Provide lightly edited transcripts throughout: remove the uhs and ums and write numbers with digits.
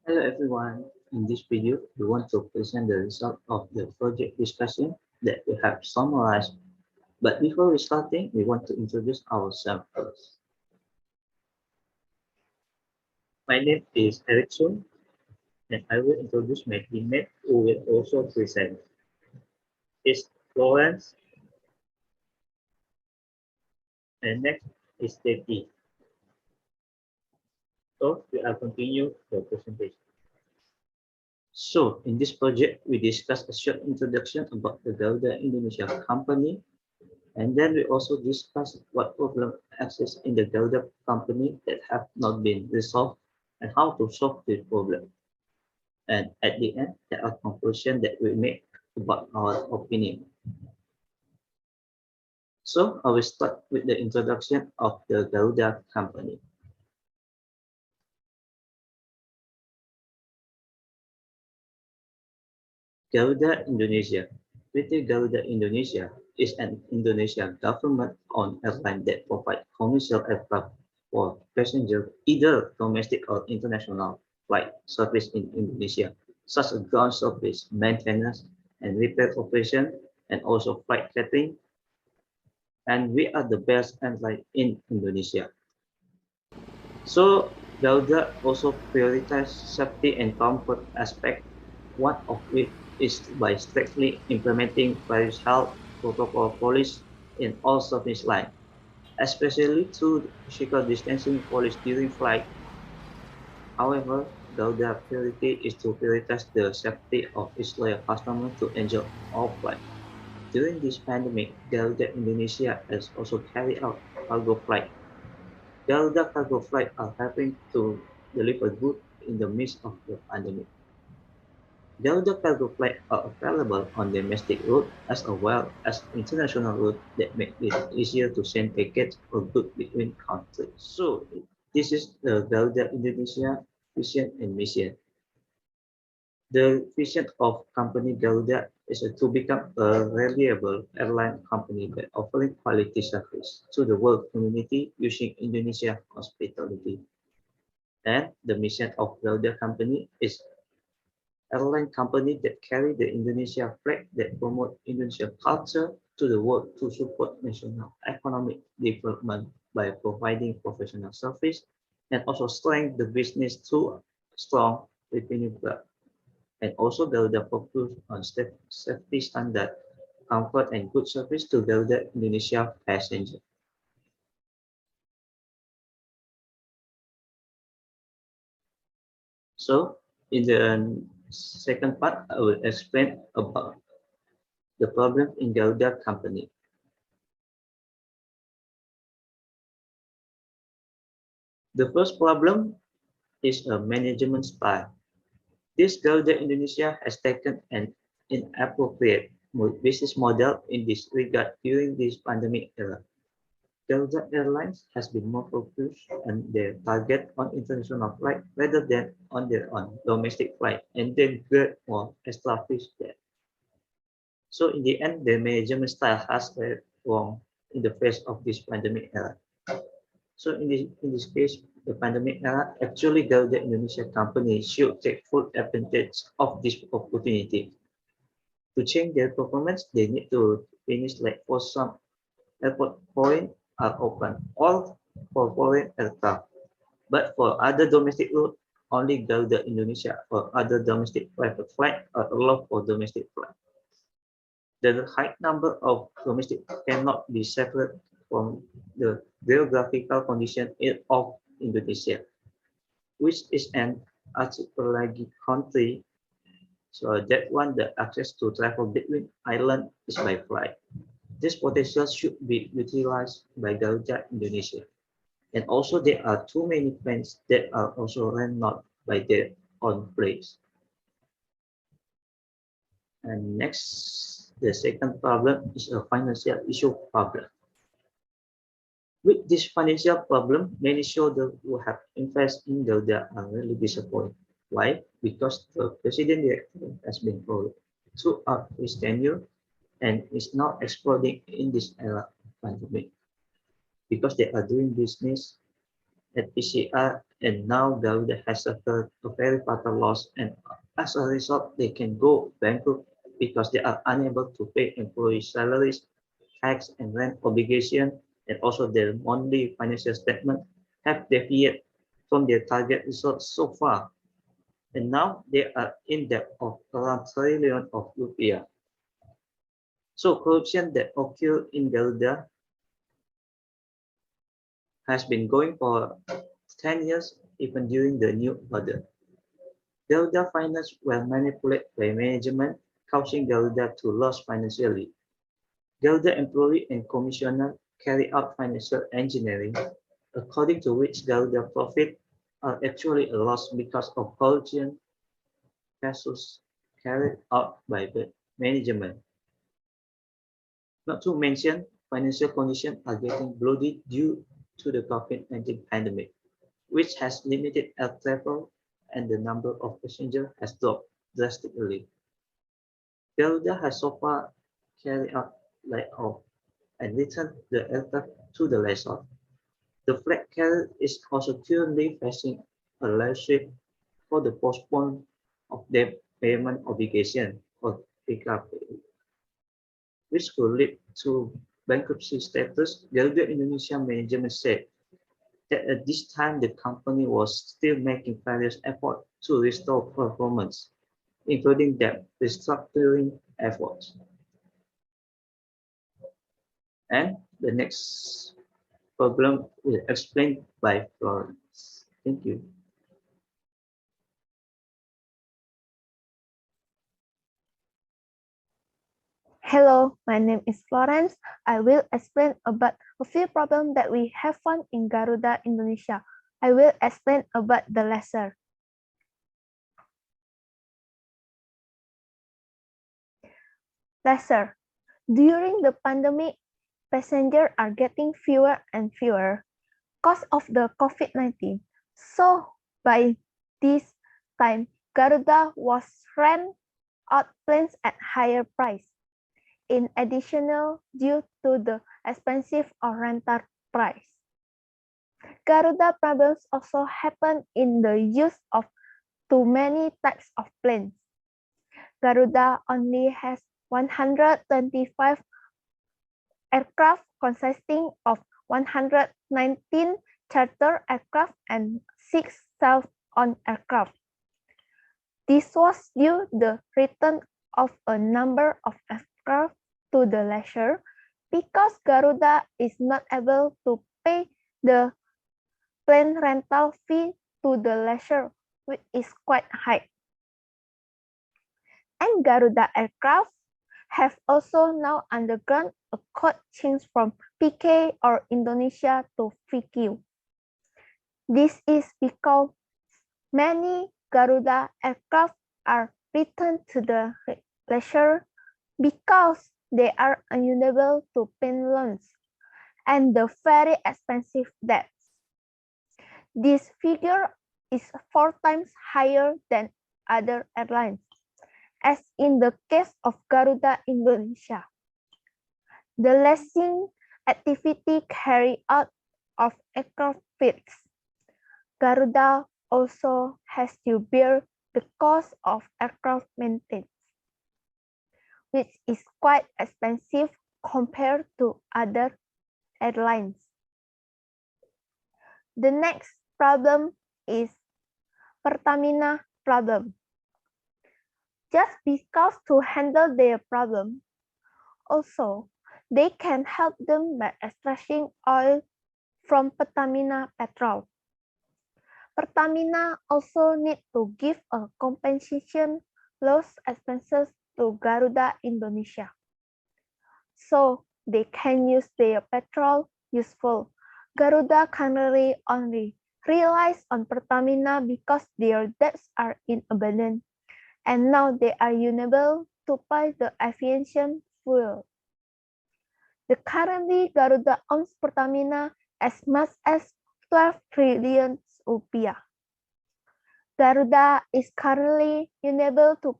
Hello everyone. In this video, we want to present the result of the project discussion that we have summarized. But before we starting, we want to introduce ourselves first. My name is Erik Sun, and I will introduce my teammate who will also present. It's Florence, and next is Rezeki. So we are continue the presentation. So in this project, we discuss a short introduction about the Garuda Indonesia company. And then we also discuss what problem exists in the Garuda company that have not been resolved and how to solve the problem. And at the end, there are conclusions that we make about our opinion. So I will start with the introduction of the Garuda company. Garuda Indonesia. PT Garuda Indonesia is an Indonesian government-owned airline that provides commercial aircraft for passengers, either domestic or international flight service in Indonesia, such as ground service, maintenance, and repair operation, and also flight catering. And we are the best airline in Indonesia. So Garuda also prioritizes safety and comfort aspect, one of which is by strictly implementing various health protocol policies in all service lines, especially through physical distancing policy during flight. However, Garuda priority is to prioritize the safety of its loyal customers to enjoy all flights. During this pandemic, Garuda Indonesia has also carried out cargo flight. Garuda cargo flights are helping to deliver goods in the midst of the pandemic. Garuda cargo flights are available on domestic routes as well as international routes that make it easier to send packets or goods between countries. So this is the Garuda Indonesia vision and mission. The vision of company Garuda is to become a reliable airline company by offering quality service to the world community using Indonesia hospitality. And the mission of Garuda company is airline company that carry the Indonesia flag that promote Indonesian culture to the world to support national economic development by providing professional service and also strengthen the business through strong revenue growth. And also Garuda focus on safety standard, comfort and good service to Garuda Indonesia passengers. So in the second part, I will explain about the problem in Garuda company. The first problem is a management style. This Garuda Indonesia has taken an inappropriate business model in this regard during this pandemic era. Garuda Airlines has been more focused on their target on international flight rather than on their own domestic flight, and then get more established there. So in the end, the management style has went wrong in the face of this pandemic era. So in this case, the pandemic era, actually Garuda Indonesia company should take full advantage of this opportunity. To change their performance, they need to finish like for some airport point are open, all for foreign aircraft. But for other domestic route, only Garuda Indonesia or other domestic private flight are allowed for domestic flight. The high number of domestic cannot be separate from the geographical condition of Indonesia, which is an archipelagic country. So that one, the access to travel between islands is by flight. This potential should be utilized by Garuda Indonesia. And also there are too many planes that are also run not by their own place. And next, the second problem is a financial issue problem. With this financial problem, many shareholders who have invested in Garuda are really disappointed. Why? Because the president director has been followed throughout his tenure and is now exploding in this era of pandemic. Because they are doing business at PCR, and now Garuda has suffered a very fatal loss, and as a result, they can go bankrupt because they are unable to pay employee salaries, tax and rent obligation, and also their monthly financial statement have deviated from their target results so far. And now they are in debt of around trillion of rupiah. So corruption that occurred in Garuda has been going for 10 years, even during the new order. Garuda finance were manipulated by management, causing Garuda to lose financially. Garuda employee and commissioner carry out financial engineering, according to which Garuda profit are actually a loss because of corruption cases carried out by the management. Not to mention, financial conditions are getting bloated due to the COVID-19 pandemic, which has limited air travel and the number of passengers has dropped drastically. Garuda has so far carried out layoff and returned the aircraft to the lessor. The flag carrier is also currently facing a lawsuit for the postponement of their payment obligation or PKP, which could lead to bankruptcy status. Garuda Indonesia management said that at this time the company was still making various efforts to restore performance, including debt restructuring efforts. And the next problem is explained by Florence. Thank you. Hello, my name is Florence. I will explain about a few problems that we have found in Garuda, Indonesia. I will explain about the lesser. Lesser. During the pandemic, passengers are getting fewer and fewer because of the COVID-19. So by this time, Garuda was rent out planes at higher price. In addition, due to the expensive or rental price. Garuda problems also happen in the use of too many types of planes. Garuda only has 125 aircraft consisting of 119 charter aircraft and 6 self-owned aircraft. This was due to the return of a number of aircraft to the lessor because Garuda is not able to pay the plane rental fee to the lessor, which is quite high. And Garuda aircraft have also now undergone a code change from PK or Indonesia to VQ. This is because many Garuda aircraft are returned to the lessor because they are unable to pay loans and the very expensive debts. This figure is 4 times higher than other airlines, as in the case of Garuda Indonesia. The leasing activity carried out of aircraft fleets. Garuda also has to bear the cost of aircraft maintenance, which is quite expensive compared to other airlines. The next problem is Pertamina problem. Just because to handle their problem, also they can help them by extracting oil from Pertamina petrol. Pertamina also need to give a compensation loss expenses to Garuda Indonesia, so they can use their petrol useful. Garuda currently only relies on Pertamina because their debts are in abundance, and now they are unable to buy the aviation fuel. The currently Garuda owns Pertamina as much as 12 trillion rupiah. Garuda is currently unable to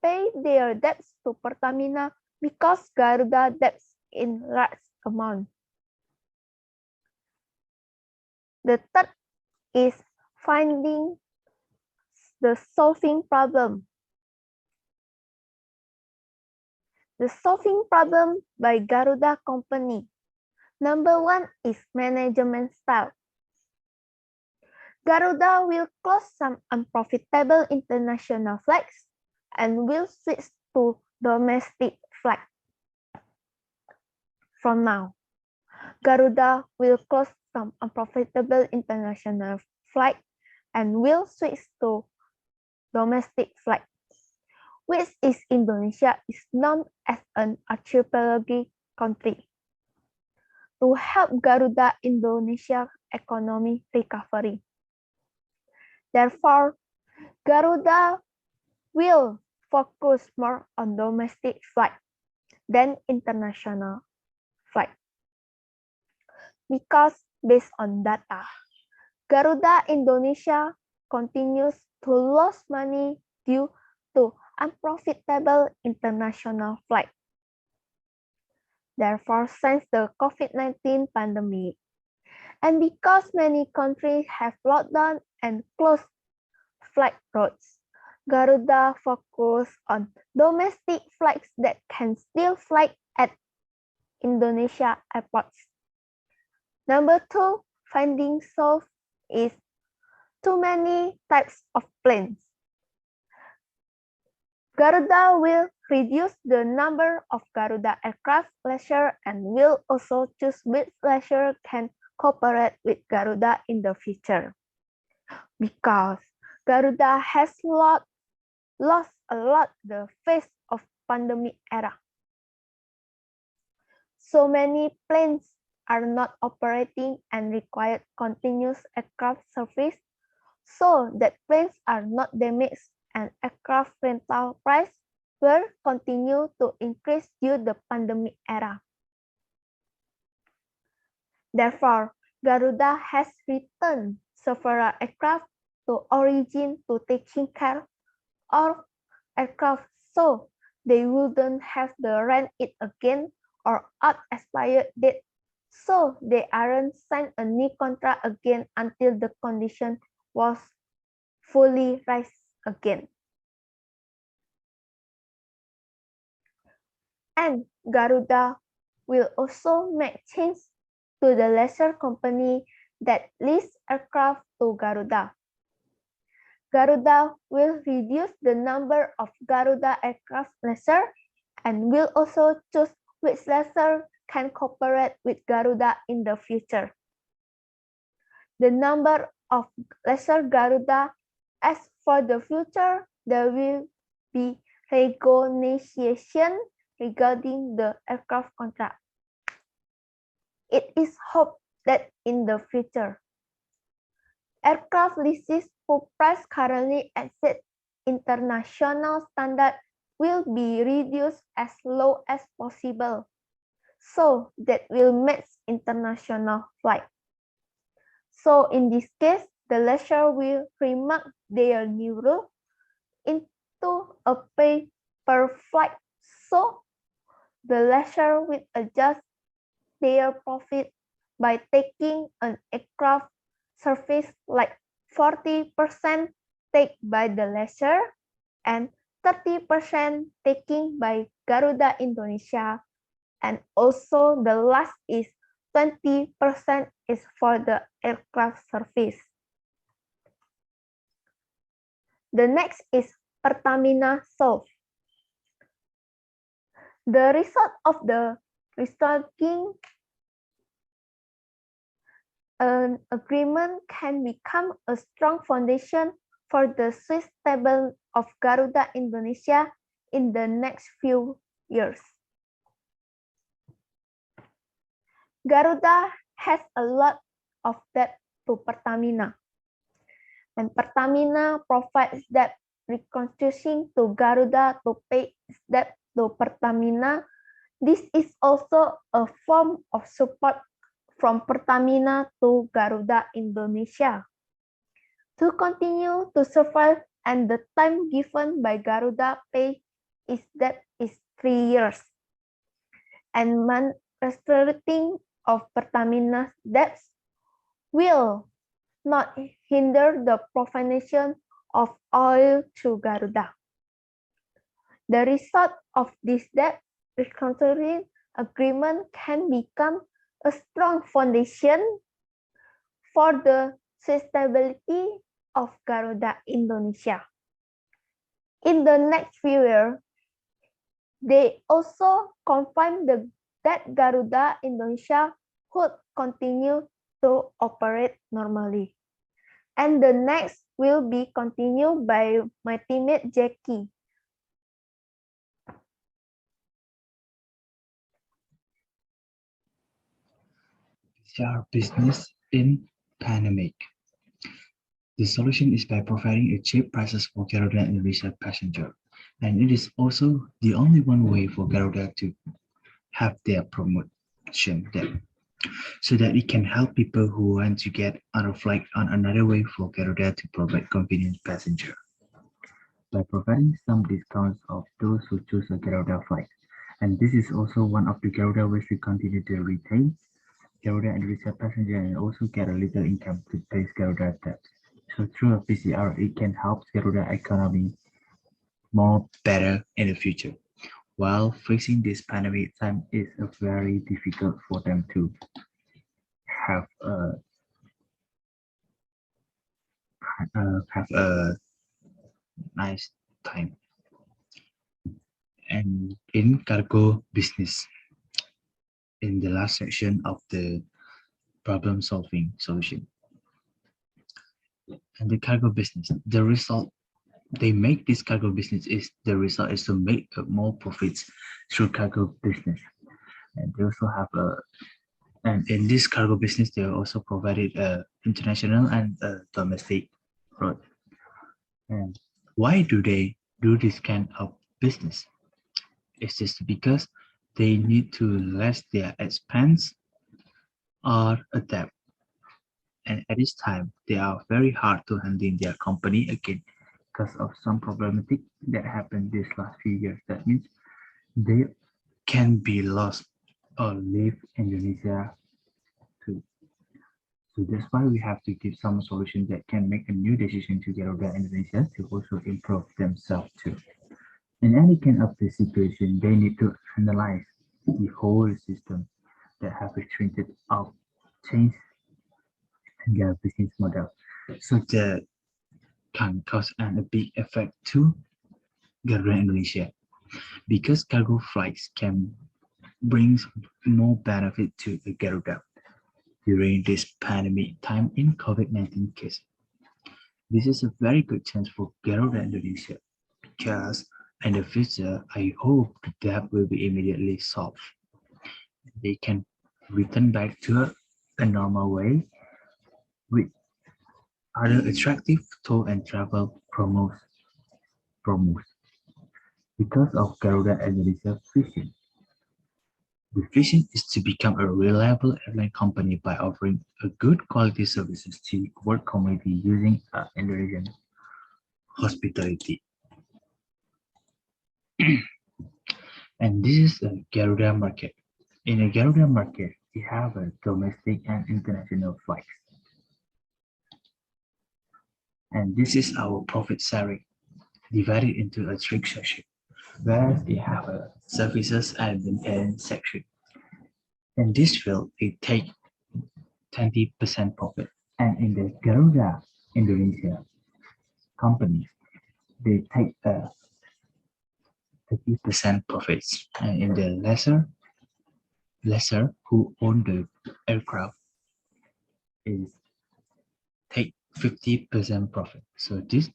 pay their debts to Pertamina because Garuda debts in large amount. The third is finding the solving problem. The solving problem by Garuda Company. Number one is management style. Garuda will close some unprofitable international flights and will switch to domestic flights. From now, Garuda will close some unprofitable international flights and will switch to domestic flights, which is Indonesia is known as an archipelagic country. To help Garuda Indonesia economy recovery. Therefore, Garuda will focus more on domestic flight than international flight. Because based on data, Garuda Indonesia continues to lose money due to unprofitable international flight. Therefore, since the COVID-19 pandemic, and because many countries have locked down and closed flight routes, Garuda focus on domestic flights that can still fly at Indonesia airports. Number two, finding solved is too many types of planes. Garuda will reduce the number of Garuda aircraft lessor and will also choose which lessor can cooperate with Garuda in the future. Because Garuda has lost a lot the face of pandemic era. So many planes are not operating and require continuous aircraft service so that planes are not damaged and aircraft rental price will continue to increase due to the pandemic era. Therefore, Garuda has returned several aircraft to origin to taking care of aircraft so they wouldn't have to rent it again or at expired date, so they aren't signed a new contract again until the condition was fully raised again. And Garuda will also make changes to the lessor company that lease aircraft to Garuda. Garuda will reduce the number of Garuda aircraft lessor and will also choose which lessor can cooperate with Garuda in the future. The number of lessor Garuda, as for the future, there will be renegotiation regarding the aircraft contract. It is hoped that in the future, aircraft leases whose price currently exceed international standard will be reduced as low as possible, so that will match international flight. So in this case, the lessor will remark their new rule into a pay per flight, so the lessor will adjust their profit by taking an aircraft service like 40% taken by the lessor and 30% taken by Garuda Indonesia, and also the last is 20% is for the aircraft service. The next is Pertamina solve. The result of the restructuring an agreement can become a strong foundation for the Swiss stable of Garuda Indonesia in the next few years. Garuda has a lot of debt to Pertamina, and Pertamina provides debt reconstruction to Garuda to pay its debt to Pertamina. This is also a form of support from Pertamina to Garuda Indonesia to continue to survive, and the time given by Garuda pay is that is 3 years. And restructuring of Pertamina's debts will not hinder the provision of oil to Garuda. The result of this debt reconciliation agreement can become a strong foundation for the sustainability of Garuda Indonesia. In the next few years, they also confirmed that Garuda Indonesia would continue to operate normally. And the next will be continued by my teammate Jackie. Our business in pandemic. The solution is by providing a cheap prices for Garuda Indonesia passenger, and it is also the only one way for Garuda to have their promotion there, so that it can help people who want to get on a flight on another way for Garuda to provide convenient passenger by providing some discounts of those who choose a Garuda flight. And this is also one of the Garuda ways to continue to retain Garuda and reserve passenger and also get a little income to pay Garuda debts. So through a PCR, it can help Garuda economy more better in the future. While facing this pandemic time is very difficult for them to have a nice time. And in cargo business, in the last section of the problem solving solution. And the cargo business, the result they make this cargo business is the result is to make more profits through cargo business. And they also have a and in this cargo business they also provided international and domestic road. And why do they do this kind of business? It's just because they need to less their expense or adapt. And at this time, they are very hard to handle their company again because of some problematic that happened these last few years. That means they can be lost or leave Indonesia too. So that's why we have to give some solution that can make a new decision to get out of Indonesia to also improve themselves too. In any kind of the situation, they need to analyze the whole system that have retreated out, change their business model. So that can cause a big effect to Garuda Indonesia because cargo flights can bring more benefit to the Garuda during this pandemic time in COVID-19 case. This is a very good chance for Garuda Indonesia because in the future, I hope the debt will be immediately solved. They can return back to a normal way with other attractive tour and travel promos. Because of Garuda Indonesia's vision. The vision is to become a reliable airline company by offering a good quality services to work community using Indonesian hospitality. And this is a Garuda market. In a Garuda market, we have a domestic and international flights. And this is our profit sharing divided into a three section, where we have a services and maintenance section. In this field, they take 20% profit. And in the Garuda Indonesia company, they take 30% profits. And in the lesser who own the aircraft is take 50% profit. So these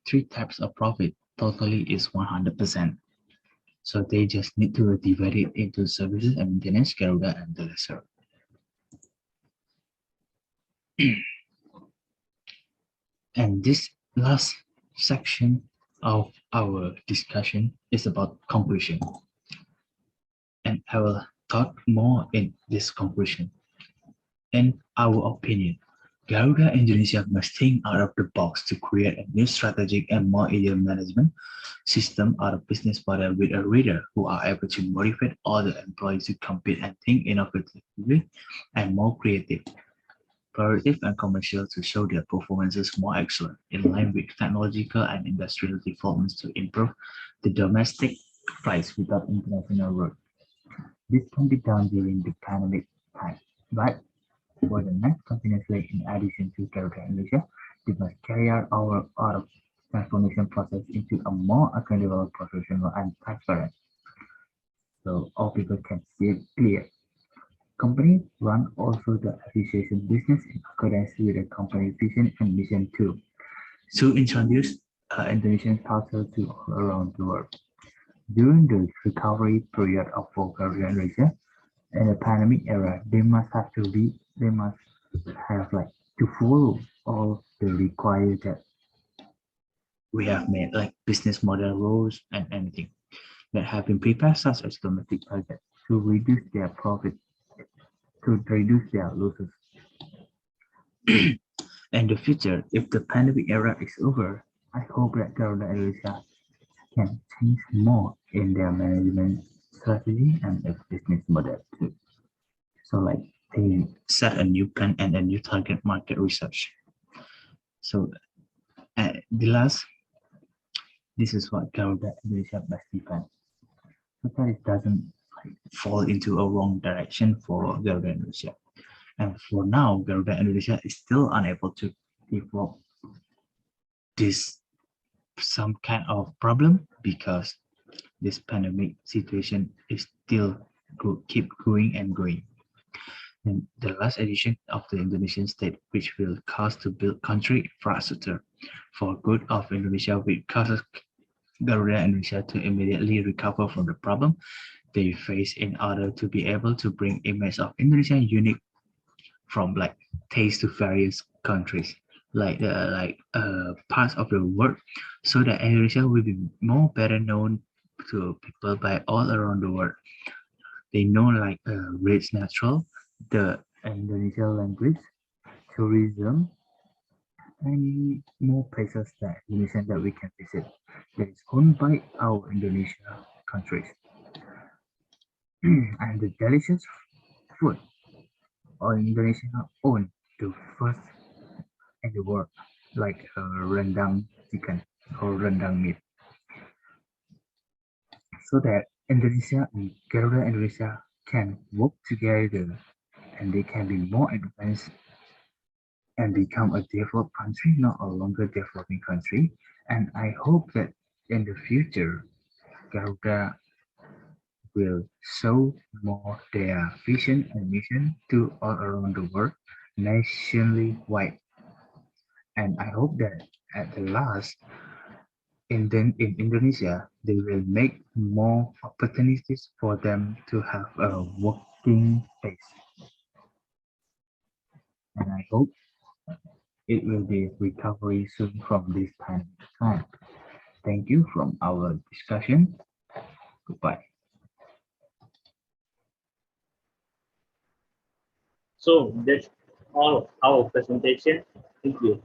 three types of profit totally is 100%. So they just need to divide it into services and maintenance, Garuda, and the lesser. And this last section of our discussion is about conclusion. And I will talk more in this conclusion. In our opinion, Garuda Indonesia must think out of the box to create a new strategic and more ideal management system or a business model with a leader who are able to motivate all the employees to compete and think innovatively and more creative. cooperative and commercial to show their performances more excellent, in line with technological and industrial developments to improve the domestic price without international work. This can be done during the pandemic time, but for the next continuously, in addition to Garuda Indonesia, we must carry out our transformation process into a more accountable, professional, and transparent, so all people can see it clear. Company run also the association business in accordance with the company vision and mission too, to introduce Indonesian culture to all around the world. During the recovery period of Garuda Indonesia, in the pandemic era, they must have like to follow all the required that we have made, like business model rules and anything that have been prepared, such as domestic projects, to reduce their profit, to reduce their losses. In the future, if the pandemic era is over, I hope that Garuda Indonesia can change more in their management strategy and their business model too. So like they set a new plan and a new target market research. So the last, this is what Garuda Indonesia must defend, so that it doesn't like fall into a wrong direction for Garuda Indonesia. And for now, Garuda Indonesia is still unable to develop this some kind of problem because this pandemic situation is still keep going and going. And the last edition of the Indonesian state, which will cost to build country infrastructure for good of Indonesia, which causes Garuda Indonesia to immediately recover from the problem they face in order to be able to bring image of Indonesia unique from like taste to various countries, like parts of the world, so that Indonesia will be more better known to people by all around the world. They know like rich natural, the Indonesian language, tourism, and more places that Indonesian that we can visit that is owned by our Indonesia countries. And the delicious food or Indonesia own the first in the world, like rendang chicken or rendang meat, so that Indonesia and Garuda Indonesia can work together and they can be more advanced and become a developed country, not a longer developing country. And I hope that in the future, Garuda will show more their vision and mission to all around the world, nationally-wide. And I hope that at the last, in Indonesia, they will make more opportunities for them to have a working space. And I hope it will be recovery soon from this pandemic time. Thank you from our discussion. Goodbye. So that's all our presentation. Thank you.